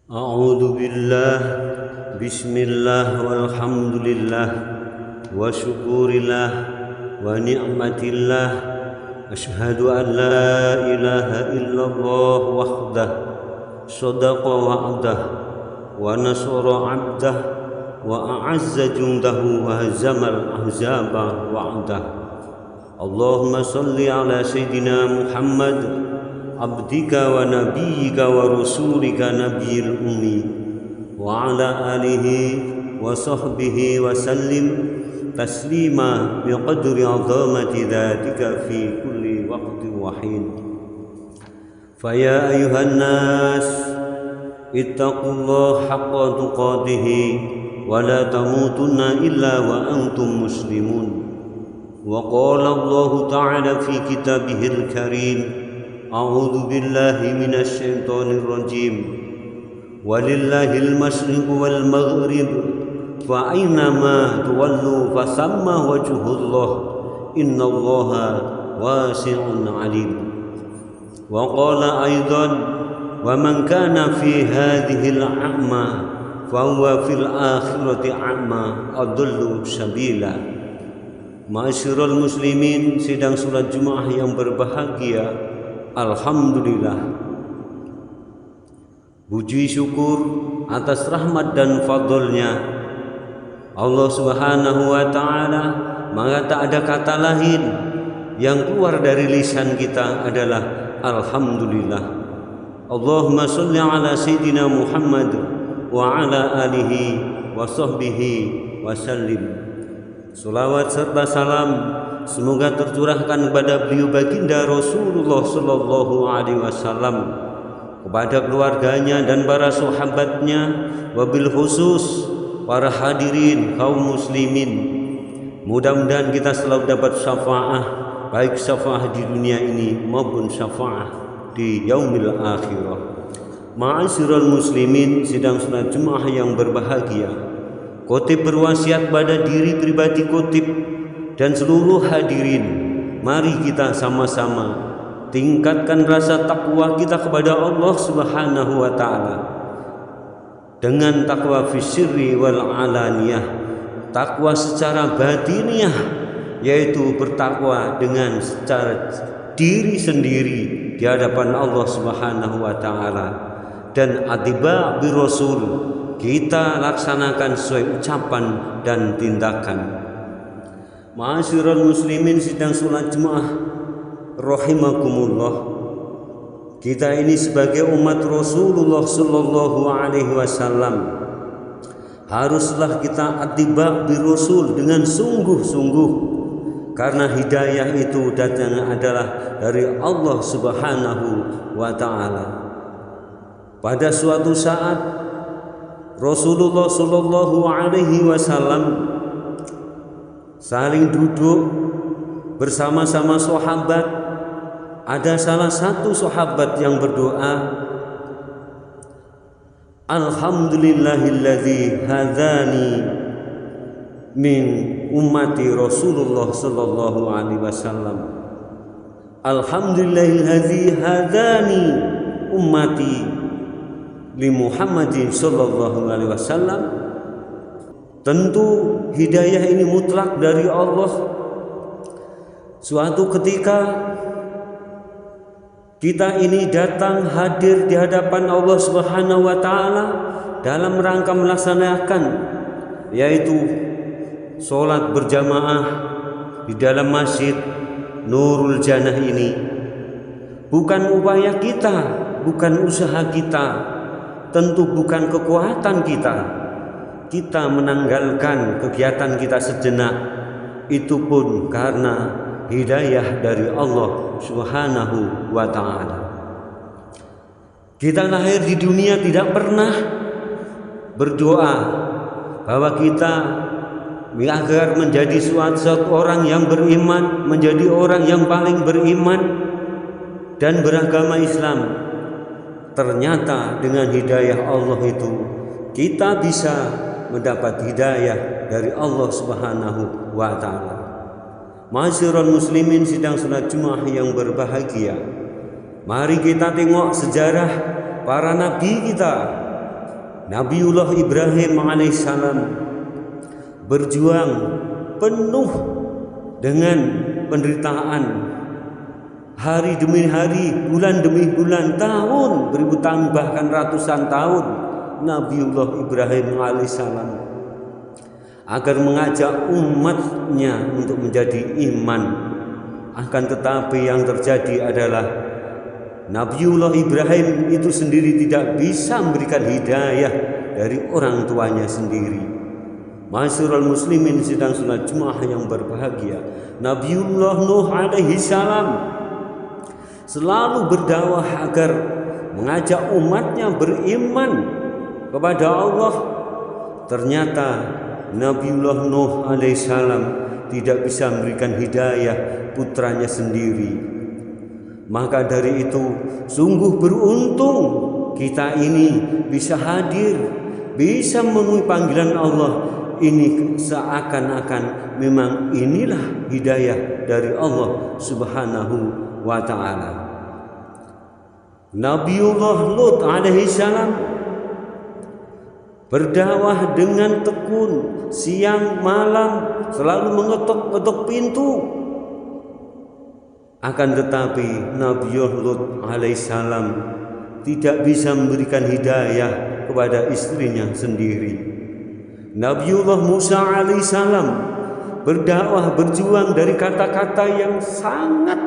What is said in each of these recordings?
A'udzu billah, bismillah, walhamdulillah, wa syukurillah, wa ni'matillah. Ashhadu an la ilaha illallah wahdah, sadaqa wa'dah, wa nasara 'abdah, wa a'azza jundahu, wa hazamal ahzaba wa'dah. Allahumma salli ala sayyidina Muhammad abdika wa nabiyyika wa rasulika nabiyil ummi wa ala alihi wa sahbihi wa sallim taslima biqadri azamati dhatika fi kulli waqtin wa hin. Faya ayuhan nas ittaqullaha haqqa tuqatih wa la tamutunna illa wa antum muslimun. Wa qala Allah ta'ala fi kitabihil karim, A'udzu billahi minasy syaithanir rajim. Walillahil masyriqu wal maghrib, fa aynama tuwallu fasamma wajhullah, innallaha wasi'un 'alim. Wa qala aidan, wa man kana fi hadhil a'ma fa huwa fil akhirati a'ma adallu sabila. Ma'asyiral muslimin, sidang salat Jumat yang berbahagia, alhamdulillah, puji syukur atas rahmat dan fadlnya Allah subhanahu wa ta'ala, maka tak ada kata lain yang keluar dari lisan kita adalah alhamdulillah. Allahumma sholli ala sayyidina Muhammad wa ala alihi wa sahbihi wa sallim. Salawat serta salam semoga tercurahkan kepada beliau baginda Rasulullah sallallahu alaihi wasallam, kepada keluarganya dan para sahabatnya, wabil khusus para hadirin kaum muslimin. Mudah-mudahan kita selalu dapat syafaah, baik syafaah di dunia ini maupun syafaah di yaumil akhirah. Ma'asyiral muslimin, sidang salat Jumat yang berbahagia, Khotib berwasiat pada diri pribadi khotib dan seluruh hadirin, mari kita sama-sama tingkatkan rasa takwa kita kepada Allah Subhanahu wa ta'ala dengan takwa fisirri wal alaniyah, takwa secara batiniah, yaitu bertakwa dengan secara diri sendiri di hadapan Allah Subhanahu wa ta'ala, dan atiba bi rasul, kita laksanakan sesuai ucapan dan tindakan. Ma'asyiral muslimin, sidang salat Jumat rahimakumullah, kita ini sebagai umat Rasulullah sallallahu alaihi wasallam haruslah kita attiba bi rasul dengan sungguh-sungguh, karena hidayah itu datangnya adalah dari Allah Subhanahu wa ta'ala. Pada suatu saat Rasulullah sallallahu alaihi wasallam saling duduk bersama-sama sahabat. Ada salah satu sahabat yang berdoa, alhamdulillahilladzi hadzani min ummati Rasulullah sallallahu alaihi wasallam. Alhamdulillahilladzi hadzani ummati li Muhammadin sallallahu alaihi wasallam. Tentu hidayah ini mutlak dari Allah. Suatu ketika kita ini datang hadir di hadapan Allah Subhanahu wa ta'ala dalam rangka melaksanakan, yaitu sholat berjamaah di dalam masjid Nurul Jannah ini. Bukan upaya kita, bukan usaha kita, tentu bukan kekuatan kita. Kita menanggalkan kegiatan kita sejenak, itu pun karena hidayah dari Allah Subhanahu wa ta'ala. Kita lahir di dunia tidak pernah berdoa bahwa kita agar menjadi suatu orang yang beriman, menjadi orang yang paling beriman dan beragama Islam. Ternyata dengan hidayah Allah itu kita bisa mendapat hidayah dari Allah Subhanahu wa ta'ala. Ma'asyiral muslimin, sidang salat Jumat yang berbahagia, mari kita tengok sejarah para nabi kita Nabiullah Ibrahim alaihissalam berjuang penuh dengan penderitaan, hari demi hari, bulan demi bulan, tahun beribu tahun, bahkan ratusan tahun. Nabiullah Ibrahim alaihissalam agar mengajak umatnya untuk menjadi iman. Akan tetapi yang terjadi adalah Nabiullah Ibrahim itu sendiri tidak bisa memberikan hidayah dari orang tuanya sendiri. Masyarul muslimin sidang salat Jumat yang berbahagia, Nabiullah Nuh alaihi salam selalu berdakwah agar mengajak umatnya beriman kepada Allah. Ternyata Nabiullah Nuh alaihissalam tidak bisa memberikan hidayah putranya sendiri. Maka dari itu sungguh beruntung kita ini bisa hadir, bisa memenuhi panggilan Allah. Ini seakan-akan memang inilah hidayah dari Allah Subhanahu wa ta'ala. Nabiullah Lut alaihissalam berdakwah dengan tekun, siang malam selalu mengetuk-ketuk pintu. Akan tetapi Nabiullah Lut alaihissalam tidak bisa memberikan hidayah kepada istrinya sendiri. Nabiullah Musa alaihissalam berdakwah, berjuang dari kata-kata yang sangat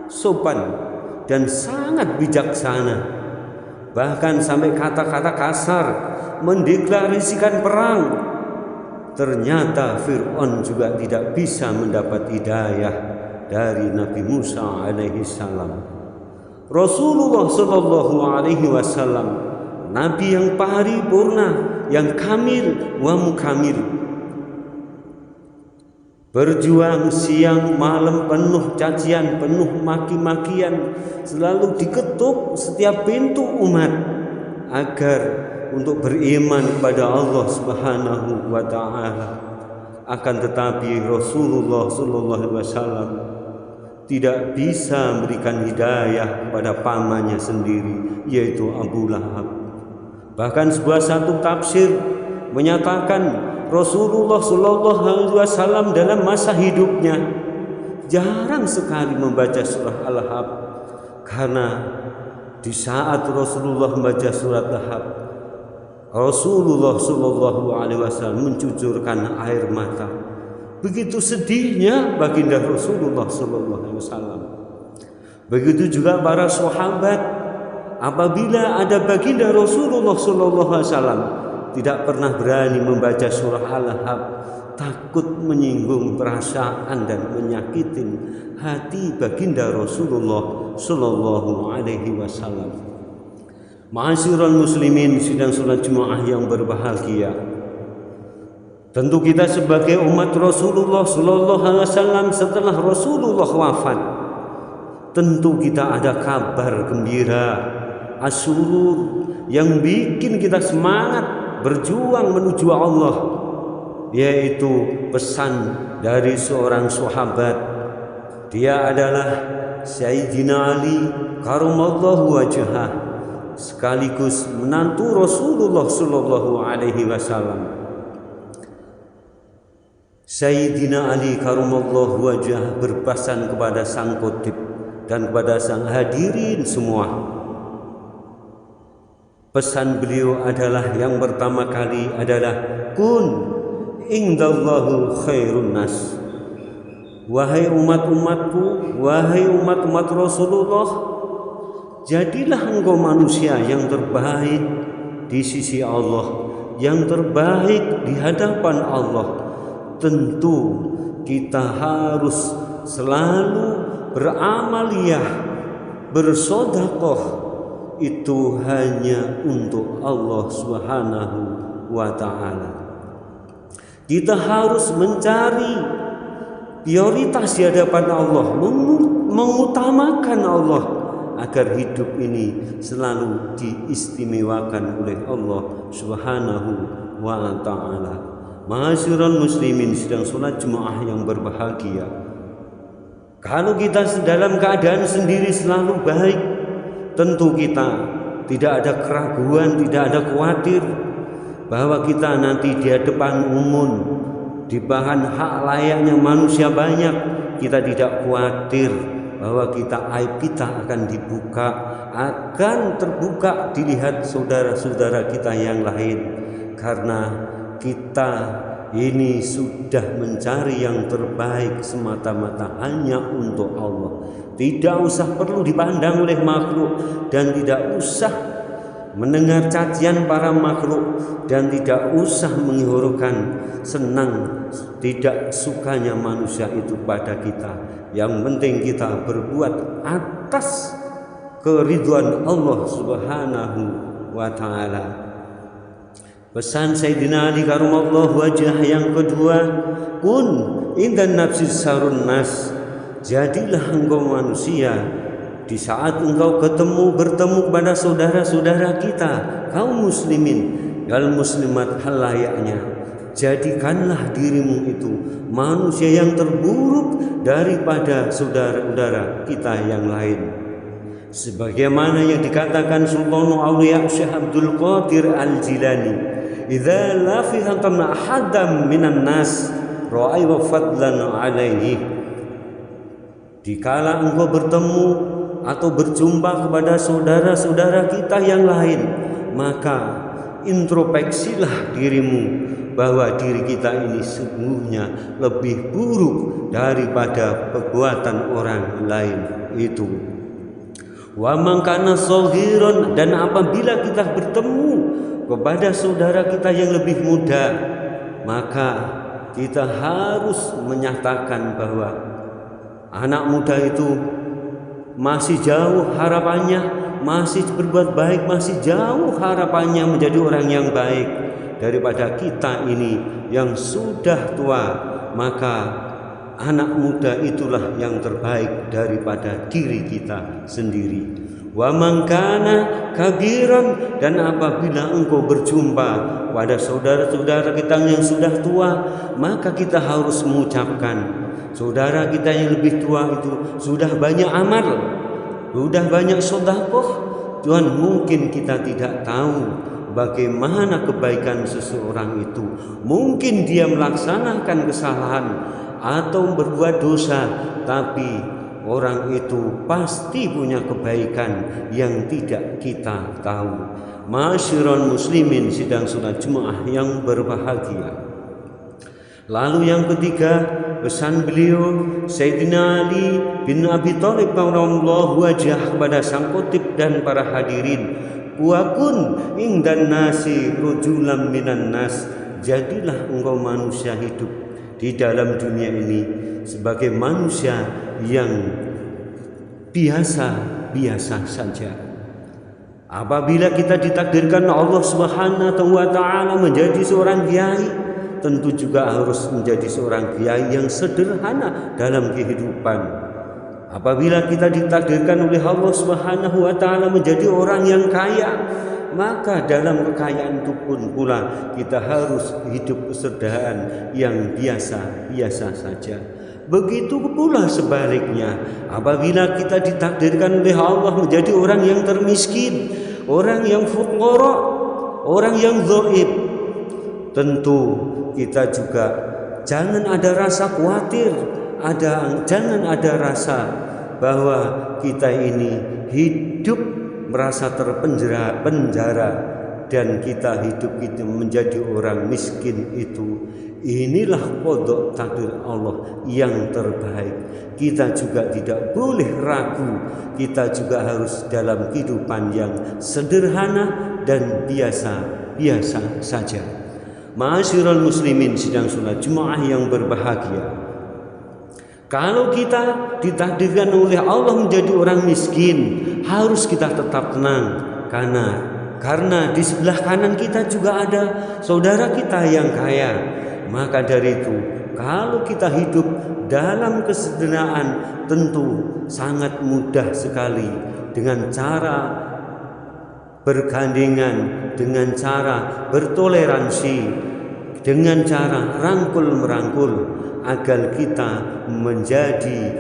sopan dan sangat bijaksana, bahkan sampai kata-kata kasar, mendeklarasikan perang. Ternyata Fir'aun juga tidak bisa mendapat hidayah dari Nabi Musa alaihi salam. Rasulullah sallallahu alaihi wasallam, Nabi yang paripurna, yang kamil wa mukamil, berjuang siang malam penuh cacian, penuh maki-makian, selalu diketuk setiap pintu umat agar untuk beriman kepada Allah Subhanahu wa ta'ala. Akan tetapi Rasulullah sallallahu alaihi wasallam tidak bisa memberikan hidayah kepada pamannya sendiri, yaitu Abu Lahab. Bahkan sebuah satu tafsir menyatakan Rasulullah sallallahu alaihi wasallam dalam masa hidupnya jarang sekali membaca surah Al-Lahab, karena di saat Rasulullah membaca surat Lahab, Rasulullah sallallahu alaihi wasallam mencucurkan air mata. Begitu sedihnya baginda Rasulullah sallallahu alaihi wasallam. Begitu juga para sahabat, apabila ada baginda Rasulullah sallallahu alaihi wasallam tidak pernah berani membaca surah Al-Lahab, takut menyinggung perasaan dan menyakitin hati baginda Rasulullah sallallahu alaihi wasallam. Ma'asyiral muslimin sidang salat Jumat yang berbahagia, tentu kita sebagai umat Rasulullah sallallahu alaihi wasallam setelah Rasulullah wafat, tentu kita ada kabar gembira, asyurur yang bikin kita semangat berjuang menuju Allah, yaitu pesan dari seorang sahabat. Dia adalah Sayyidina Ali karamallahu wajhah, sekaligus menantu Rasulullah sallallahu alaihi wasallam. Sayyidina Ali karamallahu wajhah berpesan kepada sang khotib dan kepada sang hadirin semua. Pesan beliau adalah yang pertama kali adalah kun indallahu khairun nas. Wahai umat-umatku, wahai umat-umat Rasulullah, jadilah engkau manusia yang terbaik di sisi Allah, yang terbaik di hadapan Allah. Tentu kita harus selalu beramaliyah, bersedekah, itu hanya untuk Allah Subhanahu wa ta'ala. Kita harus mencari prioritas di hadapan Allah, mengutamakan Allah, agar hidup ini selalu diistimewakan oleh Allah Subhanahu wa ta'ala. Ma'asyiral muslimin sedang sholat Jumat yang berbahagia, kalau kita dalam keadaan sendiri selalu baik, tentu kita tidak ada keraguan, tidak ada khawatir bahwa kita nanti di depan umum, di bahan hak layaknya manusia banyak, kita tidak khawatir bahwa aib kita akan dibuka, akan terbuka dilihat saudara-saudara kita yang lain, karena kita ini sudah mencari yang terbaik semata-mata hanya untuk Allah. Tidak usah perlu dipandang oleh makhluk, dan tidak usah mendengar cacian para makhluk, dan tidak usah menghiraukan senang tidak sukanya manusia itu pada kita. Yang penting kita berbuat atas keridhaan Allah Subhanahu wa ta'ala. Pesan Sayyidina Ali karamallahu wajhah yang kedua, kun indan nafsi sarun nas, jadilah engkau manusia di saat engkau bertemu kepada saudara-saudara kita kaum muslimin dan muslimat halayaknya, jadikanlah dirimu itu manusia yang terburuk daripada saudara-saudara kita yang lain. Sebagaimana yang dikatakan Sultanul Auliya Syekh Abdul Qadir Al-Jilani, idza lafihatamna ahadam minan nas ra'i wa fadlan alaihi, dikala engkau bertemu atau berjumpa kepada saudara-saudara kita yang lain, maka introspeksilah dirimu bahwa diri kita ini sesungguhnya lebih buruk daripada perbuatan orang lain itu. Wa man kana saghiran, dan apabila kita bertemu kepada saudara kita yang lebih muda, maka kita harus menyatakan bahwa anak muda itu masih jauh harapannya, masih berbuat baik, masih jauh harapannya menjadi orang yang baik daripada kita ini yang sudah tua. Maka anak muda itulah yang terbaik daripada diri kita sendiri. Wa man kana kabiran, dan apabila engkau berjumpa pada saudara-saudara kita yang sudah tua, maka kita harus mengucapkan, saudara kita yang lebih tua itu sudah banyak amal, sudah banyak sedekah. Tuhan, mungkin kita tidak tahu bagaimana kebaikan seseorang itu. Mungkin dia melaksanakan kesalahan atau berbuat dosa, tapi orang itu pasti punya kebaikan yang tidak kita tahu. Ma'asyiral muslimin sidang salat Jumat yang berbahagia. Lalu yang ketiga, pesan beliau Sayyidina Ali bin Abi Thalib karamallahu wajhah kepada sang khotib dan para hadirin, wa kun indan nasi rujulan minan nas, jadilah engkau manusia hidup di dalam dunia ini sebagai manusia yang biasa-biasa saja. Apabila kita ditakdirkan Allah Subhanahu wa ta'ala menjadi seorang kiai, tentu juga harus menjadi seorang kiai yang sederhana dalam kehidupan. Apabila kita ditakdirkan oleh Allah Subhanahu wa ta'ala menjadi orang yang kaya, maka dalam kekayaan itu pun pula kita harus hidup kesederhanaan yang biasa-biasa saja. Begitu pula sebaliknya, apabila kita ditakdirkan oleh Allah menjadi orang yang termiskin, orang yang fuqara, orang yang dhaif, tentu kita juga jangan ada rasa khawatir, jangan ada rasa bahwa kita ini hidup merasa terpenjara dan kita hidup itu menjadi orang miskin itu. Inilah qada takdir Allah yang terbaik. Kita juga tidak boleh ragu, kita juga harus dalam kehidupan yang sederhana dan biasa saja. Ma'asyiral muslimin sidang salat Jumat yang berbahagia. Kalau kita ditakdirkan oleh Allah menjadi orang miskin, harus kita tetap tenang, karena di sebelah kanan kita juga ada saudara kita yang kaya. Maka dari itu, kalau kita hidup dalam kesederhanaan, tentu sangat mudah sekali dengan cara bergandengan, dengan cara bertoleransi, dengan cara rangkul-merangkul, agar kita menjadi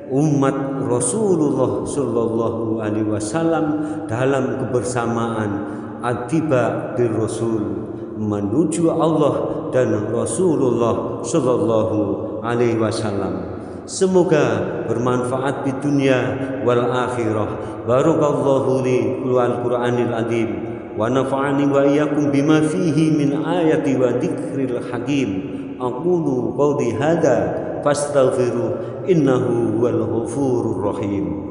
umat Rasulullah Sallallahu Alaihi Wasallam dalam kebersamaan atiba bir Rasul, menuju Allah dan Rasulullah sallallahu alaihi wasallam. Semoga bermanfaat di dunia wal akhirah. Barakallahu li wal Qur'anil azim wa nafa'ani wa iyyakum bima fihi min ayati wa dzikril hakim. Aqulu qawli hadza fastaghfiru innahu huwal ghafurur rahim.